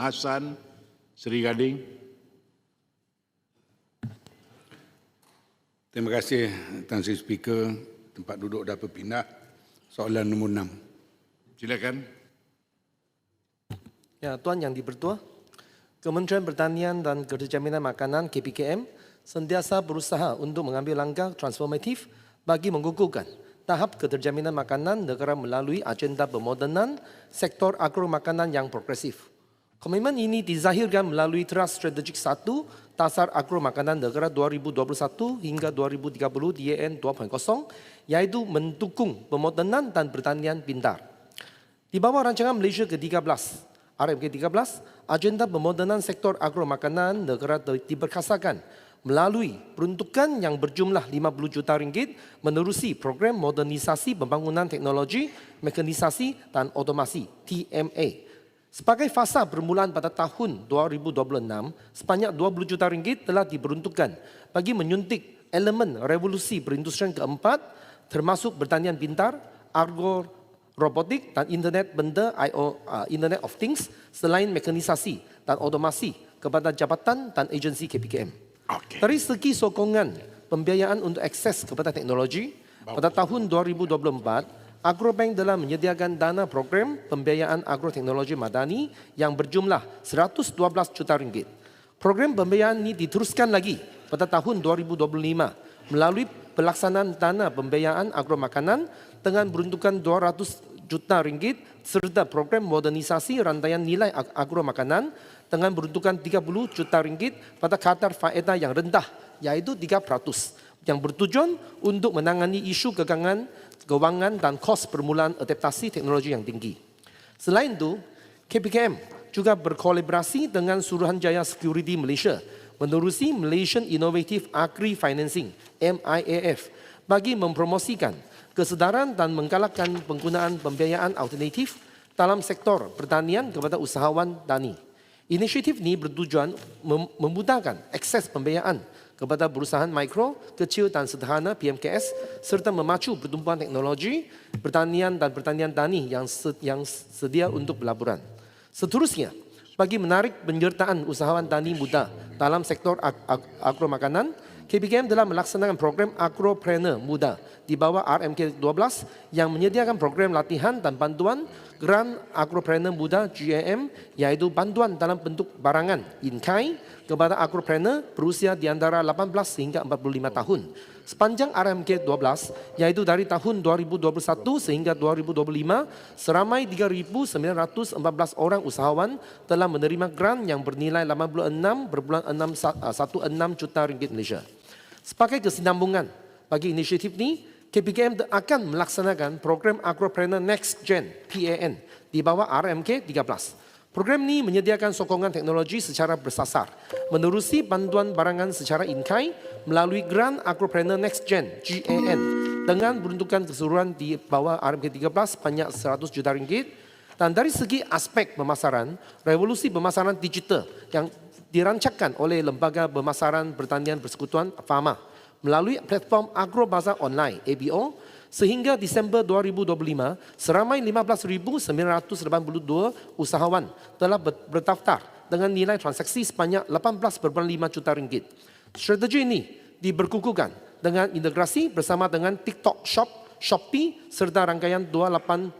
Hassan Seri Gading. Terima kasih Tan Sri Speaker. Tempat duduk dah berpindah. Soalan nombor 6. Silakan. Ya, Tuan Yang di-Pertua, Kementerian Pertanian dan Keterjaminan Makanan KPKM sentiasa berusaha untuk mengambil langkah transformatif bagi mengukuhkan tahap keterjaminan makanan negara melalui agenda pemodenan sektor agro makanan yang progresif. Komitmen ini dizahirkan melalui Teras Strategik 1 Tasar Agro Makanan Negara 2021 hingga 2030 DAN 2.0, yaitu mendukung pemodenan dan pertanian pintar. Di bawah rancangan Malaysia ke-13, RMK 13, agenda pemodenan sektor agro makanan negara diberkasakan melalui peruntukan yang berjumlah 50 juta ringgit menerusi program modernisasi pembangunan teknologi, mekanisasi dan otomasi TMA. Sebagai fasa permulaan pada tahun 2026, sebanyak 20 juta ringgit telah diperuntukkan bagi menyuntik elemen revolusi perindustrian keempat termasuk pertanian pintar, agro robotik dan internet benda Internet of Things selain mekanisasi dan otomasi kepada jabatan dan agensi KPKM. Dari segi sokongan pembiayaan untuk akses kepada teknologi, pada tahun 2024, Agrobank telah menyediakan dana program pembiayaan agroteknologi madani yang berjumlah 112 juta ringgit. Program pembiayaan ini diteruskan lagi pada tahun 2025 melalui pelaksanaan dana pembiayaan agromakanan dengan peruntukan 200 juta ringgit serta program modernisasi rantaian nilai agromakanan dengan peruntukan 30 juta ringgit pada kadar faedah yang rendah, yaitu 3%, yang bertujuan untuk menangani isu kewangan dan kos permulaan adaptasi teknologi yang tinggi. Selain itu, KPKM juga berkolaborasi dengan Suruhanjaya Security Malaysia menerusi Malaysian Innovative Agri Financing MIAF bagi mempromosikan kesedaran dan menggalakkan penggunaan pembiayaan alternatif dalam sektor pertanian kepada usahawan tani. Inisiatif ini bertujuan memudahkan akses pembiayaan kepada perusahaan mikro, kecil dan sederhana PMKS serta memacu pertumbuhan teknologi pertanian dan pertanian tani yang sedia untuk pelaburan. Seterusnya, bagi menarik penyertaan usahawan tani muda dalam sektor agromakanan, KPKM telah melaksanakan program Agropreneur Muda di bawah RMK 12 yang menyediakan program latihan dan bantuan Grant Agropreneur Muda GAM, yaitu bantuan dalam bentuk barangan in-kind kepada agropreneur berusia di antara 18 hingga 45 tahun. Sepanjang RMK 12, yaitu dari tahun 2021 sehingga 2025, seramai 3.914 orang usahawan telah menerima grant yang bernilai 86,616 juta ringgit Malaysia. Sebagai kesinambungan bagi inisiatif ini, KPKM akan melaksanakan program Agropreneur Next Gen PAN di bawah RMK 13. Program ini menyediakan sokongan teknologi secara bersasar, menerusi bantuan barangan secara in-kind melalui Grant Agropreneur Next Gen GAN dengan peruntukan keseluruhan di bawah RMK 13 sebanyak 100 juta ringgit. Dan dari segi aspek pemasaran, revolusi pemasaran digital yang dirancangkan oleh Lembaga Pemasaran Pertanian Persekutuan FAMA melalui platform Agro Bazar Online ABO, sehingga Disember 2025, seramai 15.982 usahawan telah berdaftar dengan nilai transaksi sebanyak 18,5 juta ringgit. Strategi ini diberkukuhkan dengan integrasi bersama dengan TikTok Shop, Shopee serta rangkaian 283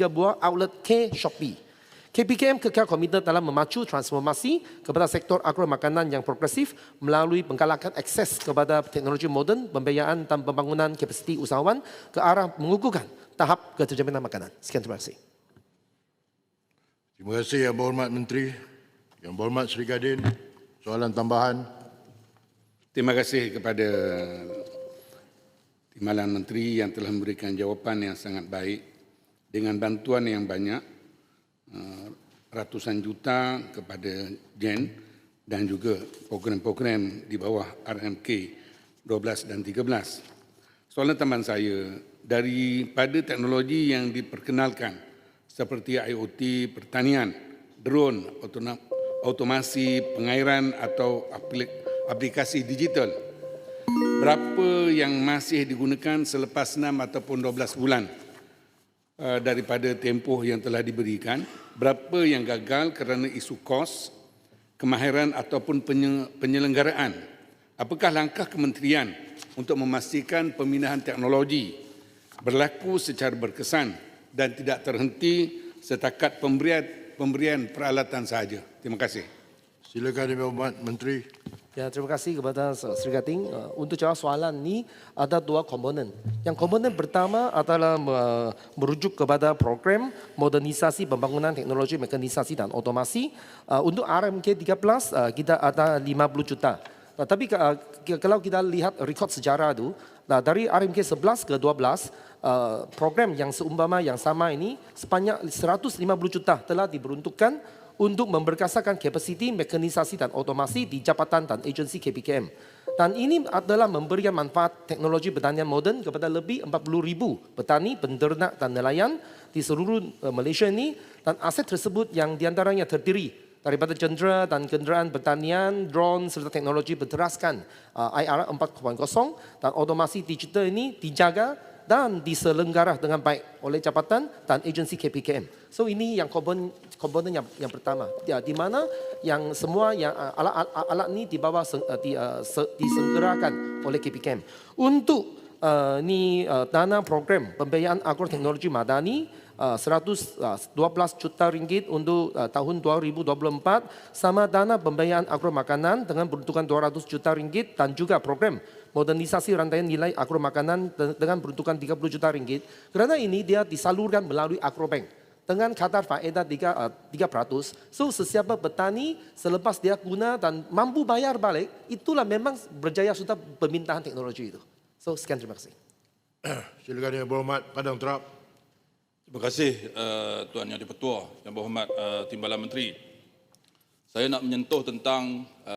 buah outlet K-Shopee. KPKM kekal komited dalam memacu transformasi kepada sektor agromakanan yang progresif melalui penggalakan akses kepada teknologi moden, pembiayaan dan pembangunan kapasiti usahawan ke arah mengukuhkan tahap keterjaminan makanan. Sekian, terima kasih. Terima kasih Yang Berhormat Menteri. Yang Berhormat Seri Gading, soalan tambahan. Terima kasih kepada Timbalan Menteri yang telah memberikan jawapan yang sangat baik dengan bantuan yang banyak, ratusan juta kepada GEN dan juga program-program di bawah RMK 12 dan 13. Soalan tambahan saya, daripada teknologi yang diperkenalkan seperti IoT, pertanian, drone, otomasi, pengairan atau aplikasi digital, berapa yang masih digunakan selepas 6 ataupun 12 bulan daripada tempoh yang telah diberikan? berapa yang gagal kerana isu kos, kemahiran ataupun penyelenggaraan. Apakah langkah kementerian untuk memastikan pemindahan teknologi berlaku secara berkesan dan tidak terhenti setakat pemberian peralatan sahaja? Terima kasih. Silakan Yang Berhormat Menteri. Ya, terima kasih kepada Sri Gatin. Untuk jawab soalan ini ada dua komponen. Yang komponen pertama adalah merujuk kepada program modernisasi pembangunan teknologi mekanisasi dan otomasi. Untuk RMK 13 kita ada 50 juta. Tapi kalau kita lihat rekod sejarah itu, dari RMK 11 ke 12, program yang seumpama yang sama ini sebanyak 150 juta telah diperuntukkan untuk memperkasakan kapasiti mekanisasi dan otomasi di jabatan dan agensi KPKM. Dan ini adalah memberikan manfaat teknologi pertanian moden kepada lebih 40,000 petani, penternak dan nelayan di seluruh Malaysia ini. Dan aset tersebut yang diantaranya terdiri daripada jentera dan kenderaan pertanian, drone serta teknologi berteraskan IR 4.0 dan otomasi digital ini dijaga dan diselenggara dengan baik oleh jabatan dan agensi KPKM. So ini yang komponen yang pertama, di mana yang semua yang alat ini diselenggarakan oleh KPKM. Untuk dana program pembiayaan agroteknologi madani 112 juta ringgit untuk tahun 2024, sama dana pembiayaan agro makanan dengan peruntukan 200 juta ringgit dan juga program modernisasi rantaian nilai agro makanan dengan peruntukan 30 juta ringgit. Kerana ini dia disalurkan melalui Agrobank dengan kadar faedah 3%. So sesiapa petani selepas dia guna dan mampu bayar balik, itulah memang berjaya sudah permintaan teknologi itu. So sekian, terima kasih. Silakan Yang Berhormat Padang Terap. Terima kasih Tuan Yang di-Pertua, Yang Berhormat Timbalan Menteri. Saya nak menyentuh tentang